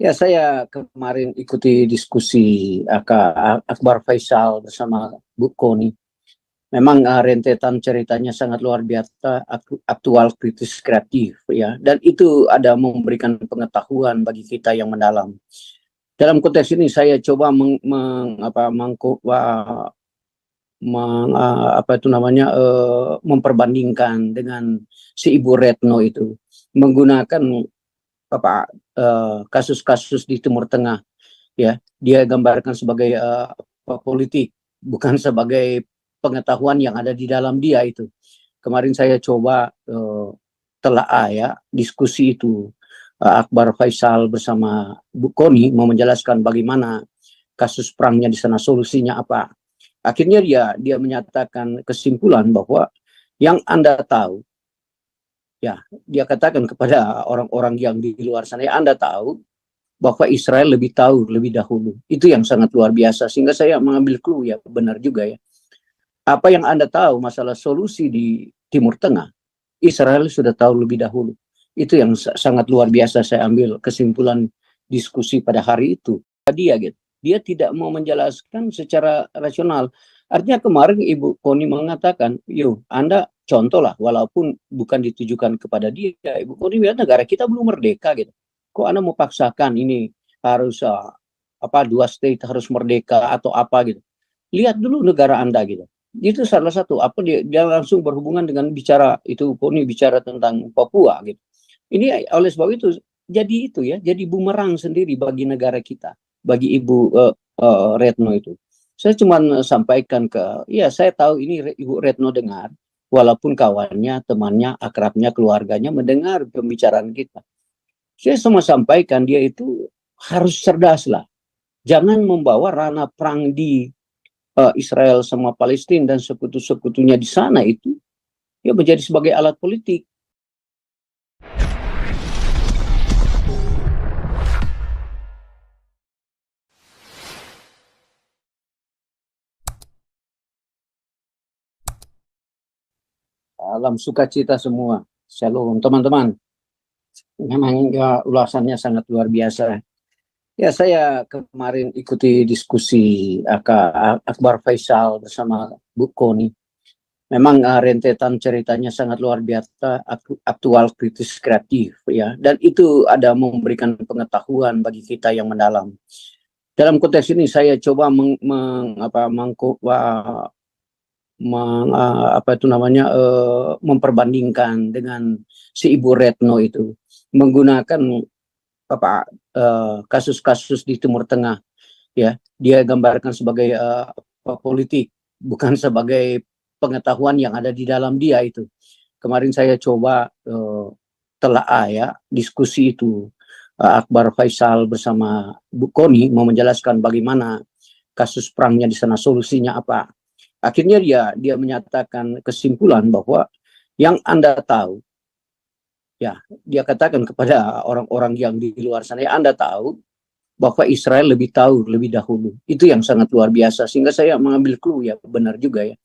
Ya, saya kemarin ikuti diskusi Akbar Faisal bersama Bu Koni. Memang rentetan ceritanya sangat luar biasa, aktual, kritis, kreatif, ya. Dan itu ada memberikan pengetahuan bagi kita yang mendalam. Dalam konteks ini saya coba memperbandingkan dengan si Ibu Retno itu menggunakan kasus-kasus di Timur Tengah, ya. Dia gambarkan sebagai politik, bukan sebagai pengetahuan yang ada di dalam dia itu. Kemarin saya coba telaah, ya, diskusi itu Akbar Faisal bersama Bu Koni mau menjelaskan bagaimana kasus perangnya di sana, solusinya apa. Akhirnya dia menyatakan kesimpulan bahwa yang Anda tahu, ya, dia katakan kepada orang-orang yang di luar sana, ya, Anda tahu bahwa Israel lebih tahu lebih dahulu. Itu yang sangat luar biasa, sehingga saya mengambil clue, ya, benar juga, ya. Apa yang Anda tahu masalah solusi di Timur Tengah, Israel sudah tahu lebih dahulu. Itu yang sangat luar biasa, saya ambil kesimpulan diskusi pada hari itu. Dia tidak mau menjelaskan secara rasional. Artinya kemarin Ibu Koni mengatakan, yuk Anda contohlah, walaupun bukan ditujukan kepada dia. Ibu Koni bilang negara kita belum merdeka gitu. Kok Anda mau paksakan ini harus dua state harus merdeka atau apa gitu. Lihat dulu negara Anda gitu. Itu salah satu dia langsung berhubungan dengan bicara itu, Koni bicara tentang Papua gitu. Ini oleh sebab itu jadi bumerang sendiri bagi negara kita, bagi Ibu Retno itu. Saya cuma sampaikan saya tahu ini Ibu Retno dengar, walaupun kawannya, temannya, akrabnya, keluarganya mendengar pembicaraan kita. Saya cuma sampaikan dia itu harus cerdas lah. Jangan membawa ranah perang di Israel sama Palestina dan sekutu-sekutunya di sana itu ya menjadi sebagai alat politik. Alam sukacita semua. Shalom teman-teman. Memang ya, ulasannya sangat luar biasa. Ya, saya kemarin ikuti diskusi Akbar Faisal bersama Bu Koni. Memang rentetan ceritanya sangat luar biasa, aktual, kritis, kreatif, ya. Dan itu ada memberikan pengetahuan bagi kita yang mendalam. Dalam konteks ini saya coba memperbandingkan dengan si Ibu Retno itu menggunakan kasus-kasus di Timur Tengah, ya. Dia gambarkan sebagai politik, bukan sebagai pengetahuan yang ada di dalam dia itu. Kemarin saya coba telaah, ya, diskusi itu Akbar Faisal bersama Bu Koni mau menjelaskan bagaimana kasus perangnya di sana, solusinya apa. Akhirnya dia menyatakan kesimpulan bahwa yang Anda tahu, ya, dia katakan kepada orang-orang yang di luar sana, ya, Anda tahu bahwa Israel lebih tahu lebih dahulu. Itu yang sangat luar biasa, sehingga saya mengambil clue, ya, benar juga, ya.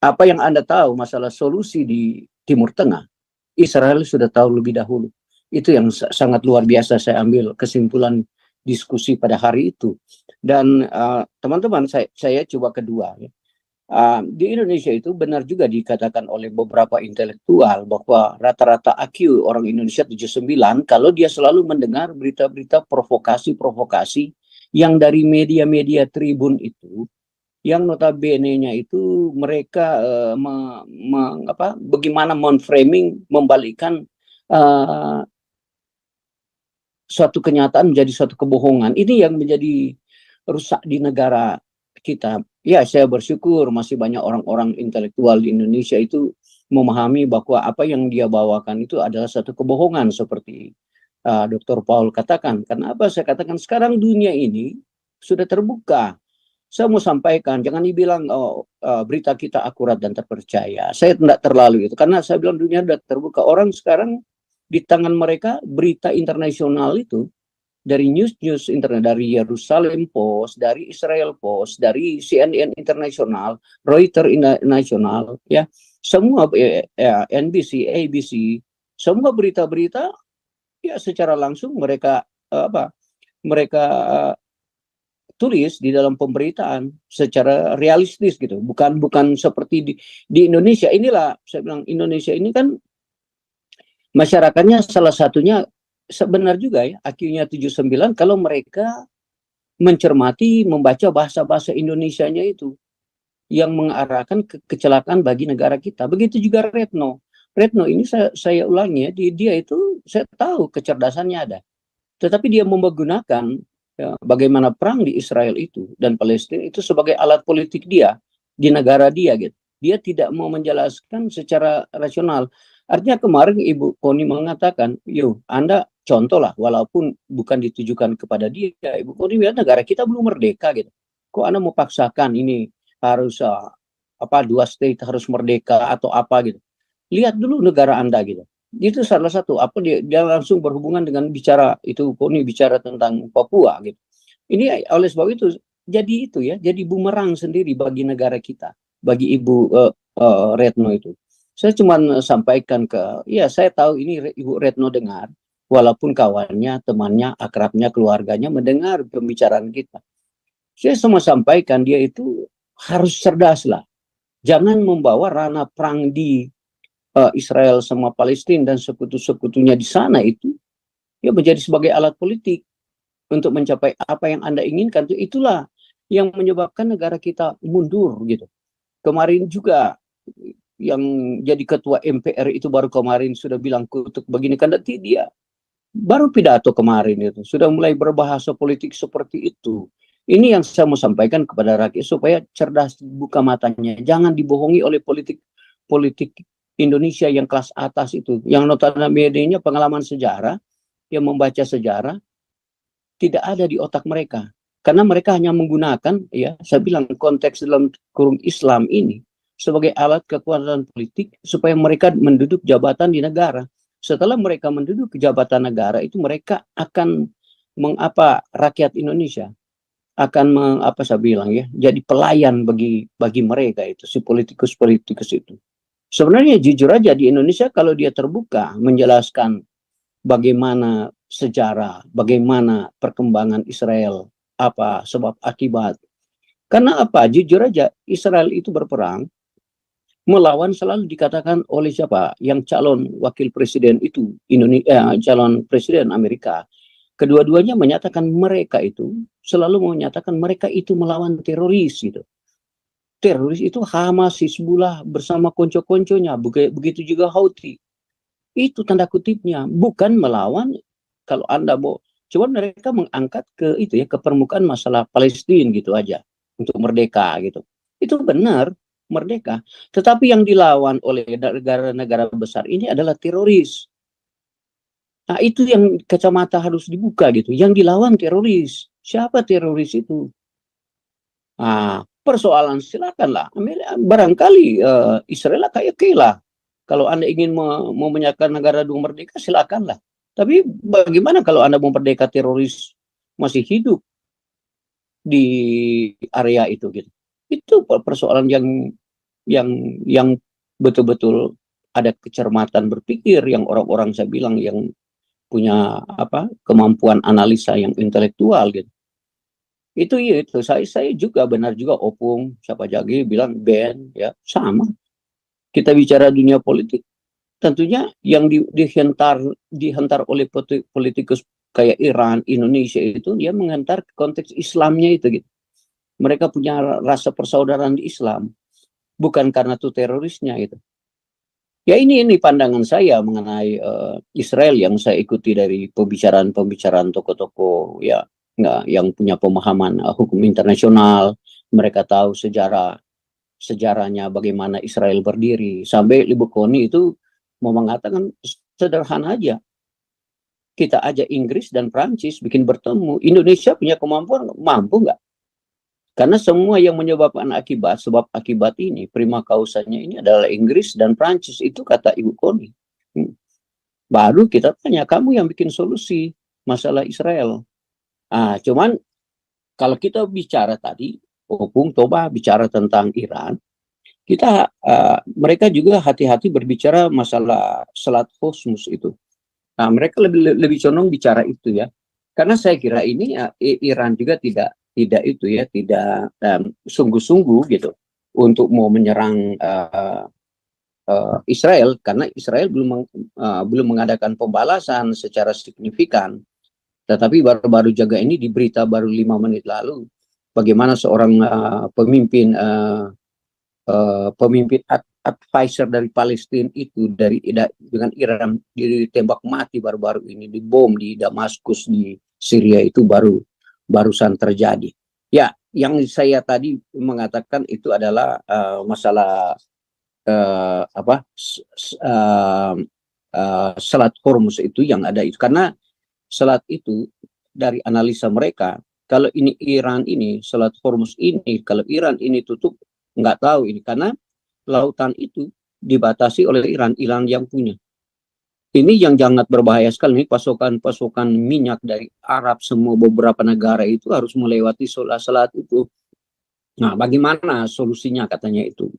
Apa yang Anda tahu masalah solusi di Timur Tengah, Israel sudah tahu lebih dahulu. Itu yang sangat luar biasa, saya ambil kesimpulan diskusi pada hari itu. Dan teman-teman, saya coba kedua, ya. Di Indonesia itu benar juga dikatakan oleh beberapa intelektual bahwa rata-rata IQ orang Indonesia 79 kalau dia selalu mendengar berita-berita provokasi-provokasi yang dari media-media tribun itu, yang notabene-nya itu mereka bagaimana memframing, membalikkan suatu kenyataan menjadi suatu kebohongan. Ini yang menjadi rusak di negara kita. Ya, saya bersyukur masih banyak orang-orang intelektual di Indonesia itu memahami bahwa apa yang dia bawakan itu adalah satu kebohongan, seperti Dr. Paul katakan. Kenapa saya katakan sekarang dunia ini sudah terbuka. Saya mau sampaikan, jangan dibilang berita kita akurat dan terpercaya. Saya tidak terlalu itu, karena saya bilang dunia sudah terbuka. Orang sekarang di tangan mereka berita internasional itu, dari news internet, dari Jerusalem Post, dari Israel Post, dari CNN Internasional, Reuters Internasional, ya, semua NBC, ABC, semua berita-berita, ya, secara langsung mereka mereka tulis di dalam pemberitaan secara realistis gitu, bukan seperti di Indonesia. Inilah saya bilang, Indonesia ini kan masyarakatnya salah satunya sebenar juga ya, IQ-nya 79 kalau mereka mencermati, membaca bahasa-bahasa Indonesianya itu yang mengarahkan ke kecelakaan bagi negara kita. Begitu juga Retno. Retno ini saya ulangi ya, dia itu saya tahu kecerdasannya ada. Tetapi dia menggunakan ya, bagaimana perang di Israel itu dan Palestina itu sebagai alat politik dia di negara dia gitu. Dia tidak mau menjelaskan secara rasional. Artinya kemarin Ibu Koni mengatakan, "Yo, Anda contoh lah, walaupun bukan ditujukan kepada dia, Ibu Koni bilang negara kita belum merdeka gitu. Kok Anda mau paksakan ini harus dua state harus merdeka atau apa gitu. Lihat dulu negara Anda gitu." Itu salah satu apa dia langsung berhubungan dengan bicara itu Koni bicara tentang Papua gitu. Ini oleh sebab itu jadi bumerang sendiri bagi negara kita, bagi Ibu Retno itu. Saya cuma sampaikan ya saya tahu ini Ibu Retno dengar, walaupun kawannya, temannya, akrabnya, keluarganya mendengar pembicaraan kita. Saya semua sampaikan dia itu harus cerdas lah. Jangan membawa ranah perang di Israel sama Palestina dan sekutu-sekutunya di sana itu ya menjadi sebagai alat politik untuk mencapai apa yang Anda inginkan. Itulah yang menyebabkan negara kita mundur gitu. Kemarin juga yang jadi ketua MPR itu baru kemarin sudah bilang kutuk begini kan dia baru pidato kemarin itu sudah mulai berbahasa politik seperti itu. Ini yang saya mau sampaikan kepada rakyat supaya cerdas buka matanya, jangan dibohongi oleh politik Indonesia yang kelas atas itu, yang notabene pengalaman sejarah, yang membaca sejarah tidak ada di otak mereka, karena mereka hanya menggunakan ya saya bilang konteks dalam kurung Islam ini sebagai alat kekuatan politik supaya mereka menduduki jabatan di negara. Setelah mereka menduduki jabatan negara itu mereka akan mengapa rakyat Indonesia akan saya bilang ya jadi pelayan bagi mereka itu si politikus itu. Sebenarnya jujur aja di Indonesia kalau dia terbuka menjelaskan bagaimana sejarah, bagaimana perkembangan Israel, apa sebab akibat. Karena apa? Jujur aja Israel itu berperang melawan selalu dikatakan oleh siapa? Yang calon wakil presiden itu Indonesia, calon presiden Amerika. Kedua-duanya menyatakan mereka itu selalu menyatakan mereka itu melawan teroris gitu. Teroris itu Hamas, Hizbullah bersama konco-konconya, begitu juga Houthi. Itu tanda kutipnya, bukan melawan kalau Anda mau. Cuma mereka mengangkat ke itu ya ke permukaan masalah Palestina gitu aja untuk merdeka gitu. Itu benar merdeka, tetapi yang dilawan oleh negara-negara besar ini adalah teroris. Nah, itu yang kacamata harus dibuka gitu. Yang dilawan teroris. Siapa teroris itu? Nah, persoalan silakanlah. Barangkali Israel kayak lah. Kalau Anda ingin mau menyatakan negara dua merdeka, silakanlah. Tapi bagaimana kalau Anda mau merdeka teroris masih hidup di area itu gitu? Itu persoalan yang betul-betul ada kecermatan berpikir yang orang-orang saya bilang yang punya kemampuan analisa yang intelektual gitu. Itu saya juga benar juga Opung siapa Jagi bilang Ben ya sama. Kita bicara dunia politik tentunya yang dihentar oleh politikus kayak Iran, Indonesia itu dia menghentar konteks Islamnya itu gitu. Mereka punya rasa persaudaraan di Islam bukan karena itu terorisnya itu. Ya ini pandangan saya mengenai Israel yang saya ikuti dari pembicaraan tokoh-tokoh ya nggak yang punya pemahaman hukum internasional. Mereka tahu sejarahnya bagaimana Israel berdiri. Sampai Ibu Koni itu mau mengatakan sederhana aja. Kita aja Inggris dan Prancis bikin bertemu. Indonesia punya kemampuan, mampu nggak? Karena semua yang menyebabkan sebab akibat ini, prima causanya ini adalah Inggris dan Prancis. Itu kata Ibu Koni. Baru kita tanya, kamu yang bikin solusi masalah Israel. Cuman kalau kita bicara tadi, Opung Toba bicara tentang Iran, mereka juga hati-hati berbicara masalah Selat Hormuz itu. Nah, mereka lebih condong bicara itu ya. Karena saya kira ini Iran juga tidak itu ya, tidak sungguh-sungguh gitu untuk mau menyerang Israel, karena Israel belum mengadakan pembalasan secara signifikan. Tetapi baru-baru juga ini di berita baru 5 menit lalu, bagaimana seorang pemimpin advisor dari Palestina itu dengan Iran ditembak mati baru-baru ini, dibom di Damaskus di Syria, itu barusan terjadi. Ya, yang saya tadi mengatakan itu adalah masalah Selat Hormuz itu yang ada itu, karena selat itu dari analisa mereka, kalau ini Iran ini Selat Hormuz ini, kalau Iran ini tutup, nggak tahu ini, karena lautan itu dibatasi oleh Iran yang punya. Ini yang sangat berbahaya sekali. Ini pasokan minyak dari Arab, semua beberapa negara itu harus melewati selat itu. Nah, bagaimana solusinya katanya itu?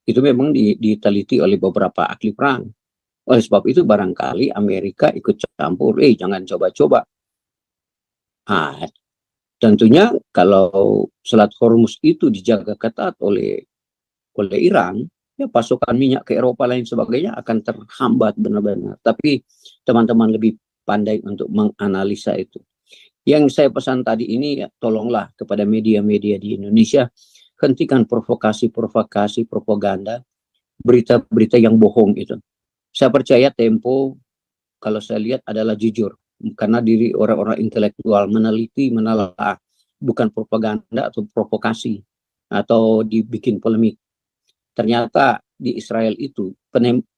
Itu memang diteliti oleh beberapa ahli perang. Oleh sebab itu barangkali Amerika ikut campur. Jangan coba-coba. Nah, tentunya kalau Selat Hormuz itu dijaga ketat oleh Iran, ya pasokan minyak ke Eropa lain sebagainya akan terhambat benar-benar. Tapi teman-teman lebih pandai untuk menganalisa itu. Yang saya pesan tadi ini, ya, tolonglah kepada media-media di Indonesia, hentikan provokasi propaganda, berita-berita yang bohong itu. Saya percaya Tempo, kalau saya lihat, adalah jujur, karena diri orang-orang intelektual meneliti, menelaah, bukan propaganda atau provokasi atau dibikin polemik. Ternyata di Israel itu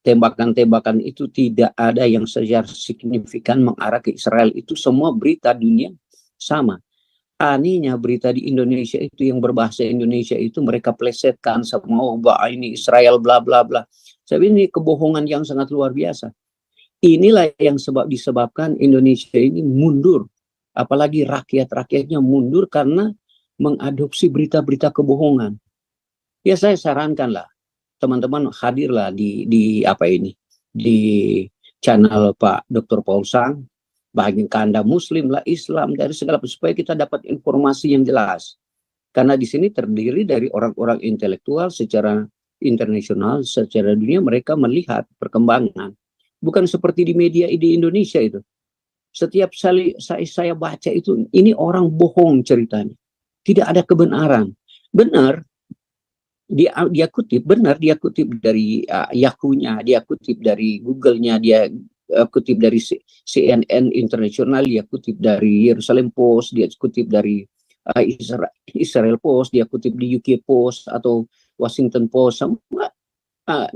tembakan-tembakan itu tidak ada yang secara signifikan mengarah ke Israel. Itu semua berita dunia sama. Anehnya berita di Indonesia itu yang berbahasa Indonesia itu mereka plesetkan semua, ini Israel bla bla bla. Saya ini kebohongan yang sangat luar biasa. Inilah yang disebabkan Indonesia ini mundur, apalagi rakyat-rakyatnya mundur karena mengadopsi berita-berita kebohongan. Ya, saya sarankanlah teman-teman hadirlah di channel Pak Dr. Paul Sang, bagi Anda Muslim lah, Islam, dari segala, supaya kita dapat informasi yang jelas. Karena di sini terdiri dari orang-orang intelektual secara internasional, secara dunia, mereka melihat perkembangan. Bukan seperti di media di Indonesia itu. Setiap saya baca itu, ini orang bohong ceritanya. Tidak ada kebenaran. Benar, dia kutip dari Yahoo-nya, dia kutip dari Google-nya, dia kutip dari CNN Internasional, dia kutip dari Jerusalem Post, dia kutip dari Israel Post, dia kutip di UK Post atau Washington Post, semua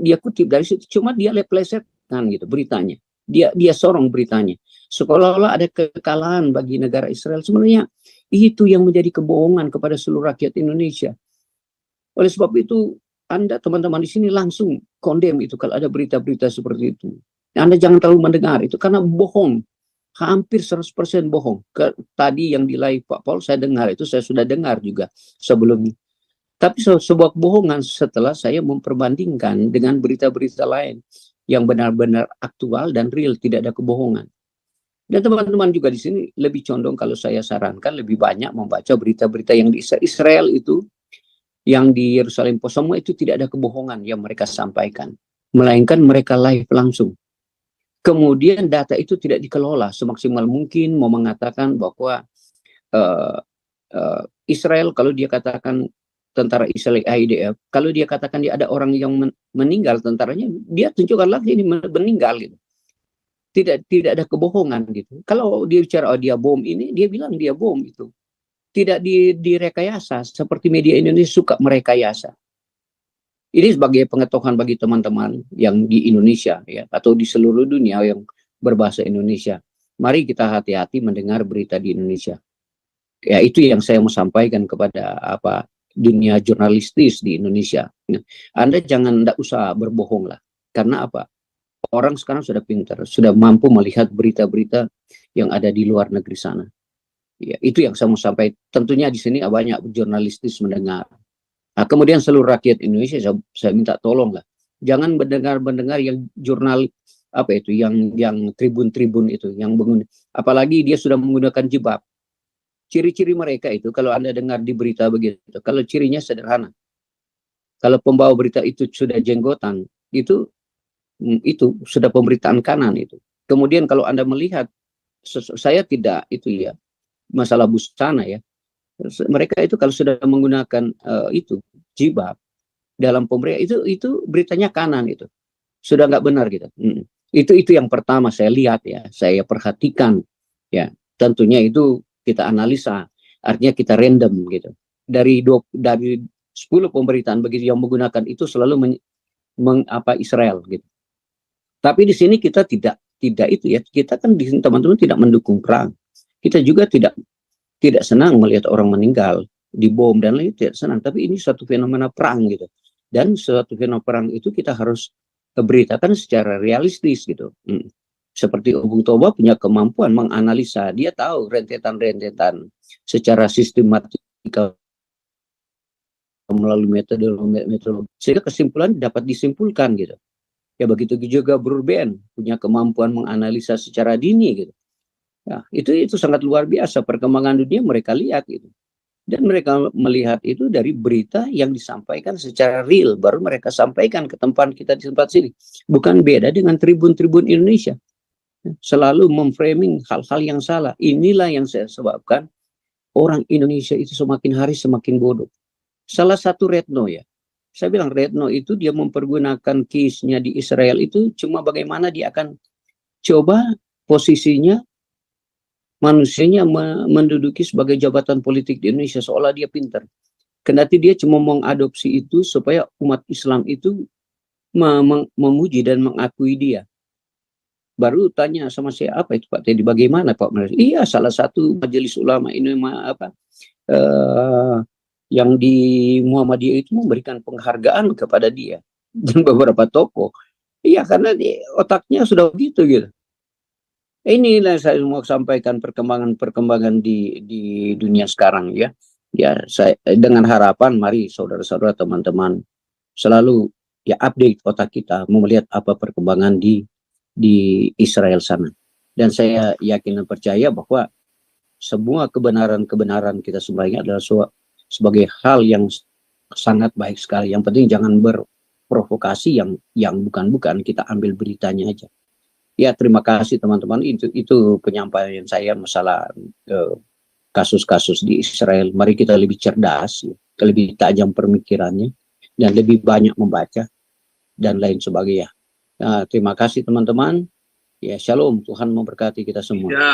dia kutip dari situ, cuma dia plesetkan gitu beritanya, dia sorong beritanya, seolah-olah ada kekalahan bagi negara Israel. Sebenarnya itu yang menjadi kebohongan kepada seluruh rakyat Indonesia. Oleh sebab itu, Anda teman-teman di sini langsung condemn itu kalau ada berita-berita seperti itu. Anda jangan terlalu mendengar itu karena bohong. Hampir 100% bohong. Tadi yang di live Pak Paul saya dengar itu, saya sudah dengar juga sebelumnya. Tapi sebuah kebohongan setelah saya memperbandingkan dengan berita-berita lain yang benar-benar aktual dan real, tidak ada kebohongan. Dan teman-teman juga di sini lebih condong, kalau saya sarankan, lebih banyak membaca berita-berita yang di Israel itu, yang di Yerusalem Post, semua itu tidak ada kebohongan yang mereka sampaikan, melainkan mereka live langsung. Kemudian data itu tidak dikelola semaksimal mungkin, mau mengatakan bahwa Israel, kalau dia katakan tentara Israel IDF, kalau dia katakan dia ada orang yang meninggal tentaranya, dia tunjukkan lagi ini meninggal gitu. Tidak ada kebohongan gitu. Kalau dia bicara dia bom ini, dia bilang dia bom itu. Tidak direkayasa seperti media Indonesia suka merekayasa. Ini sebagai pengetahuan bagi teman-teman yang di Indonesia ya, atau di seluruh dunia yang berbahasa Indonesia. Mari kita hati-hati mendengar berita di Indonesia. Ya, itu yang saya mau sampaikan kepada dunia jurnalistis di Indonesia. Anda tidak usah berbohong lah. Karena apa? Orang sekarang sudah pintar, sudah mampu melihat berita-berita yang ada di luar negeri sana. Ya, itu yang saya mau sampaikan. Tentunya di sini banyak jurnalistis mendengar. Nah, kemudian seluruh rakyat Indonesia saya minta tolong lah. Jangan mendengar yang apa itu yang tribun-tribun itu yang apalagi dia sudah menggunakan jilbab. Ciri-ciri mereka itu kalau Anda dengar di berita begitu, kalau cirinya sederhana. Kalau pembawa berita itu sudah jenggotan, itu sudah pemberitaan kanan itu. Kemudian kalau Anda melihat, saya tidak itu ya masalah busana ya. Mereka itu kalau sudah menggunakan itu jilbab dalam pemberitaan itu beritanya kanan itu. Sudah nggak benar gitu. Itu yang pertama saya lihat ya, saya perhatikan ya. Tentunya itu kita analisa, artinya kita random gitu. Dari 10 pemberitaan begitu yang menggunakan itu selalu Israel gitu. Tapi di sini kita tidak itu ya. Kita kan di sini teman-teman tidak mendukung perang. Kita juga tidak senang melihat orang meninggal dibom dan lain, tidak senang. Tapi ini suatu fenomena perang gitu. Dan suatu fenomena perang itu kita harus beritakan secara realistis gitu. Seperti Bung Toba punya kemampuan menganalisa, dia tahu rentetan-rentetan secara sistematika melalui metode, sehingga kesimpulan dapat disimpulkan gitu. Ya begitu juga Burben punya kemampuan menganalisa secara dini gitu. Ya, itu sangat luar biasa perkembangan dunia mereka lihat gitu. Dan mereka melihat itu dari berita yang disampaikan secara real, baru mereka sampaikan ke tempat kita di tempat sini. Bukan beda dengan tribun-tribun Indonesia. Selalu memframing hal-hal yang salah. Inilah yang saya sebabkan orang Indonesia itu semakin hari semakin bodoh. Salah satu Retno ya. Saya bilang Retno itu dia mempergunakan case-nya di Israel itu cuma bagaimana dia akan coba posisinya manusianya menduduki sebagai jabatan politik di Indonesia seolah dia pintar. Kendati dia cuma mengadopsi itu supaya umat Islam itu memuji dan mengakui dia. Baru tanya sama saya, apa itu Pak Teddy, bagaimana Pak? Iya, salah satu majelis ulama ini yang di Muhammadiyah itu memberikan penghargaan kepada dia dan beberapa tokoh. Iya, karena otaknya sudah begitu gitu. Inilah saya mau sampaikan perkembangan di dunia sekarang ya. Ya, saya dengan harapan mari saudara-saudara teman-teman selalu ya update otak kita melihat apa perkembangan di Israel sana. Dan saya yakin dan percaya bahwa semua kebenaran kita sebenarnya adalah sebagai hal yang sangat baik sekali. Yang penting jangan berprovokasi yang bukan-bukan, kita ambil beritanya aja. Ya, terima kasih teman-teman. Itu penyampaian saya masalah kasus-kasus di Israel. Mari kita lebih cerdas, lebih tajam pemikirannya, dan lebih banyak membaca dan lain sebagainya. Terima kasih teman-teman. Ya, shalom. Tuhan memberkati kita semua. Ya.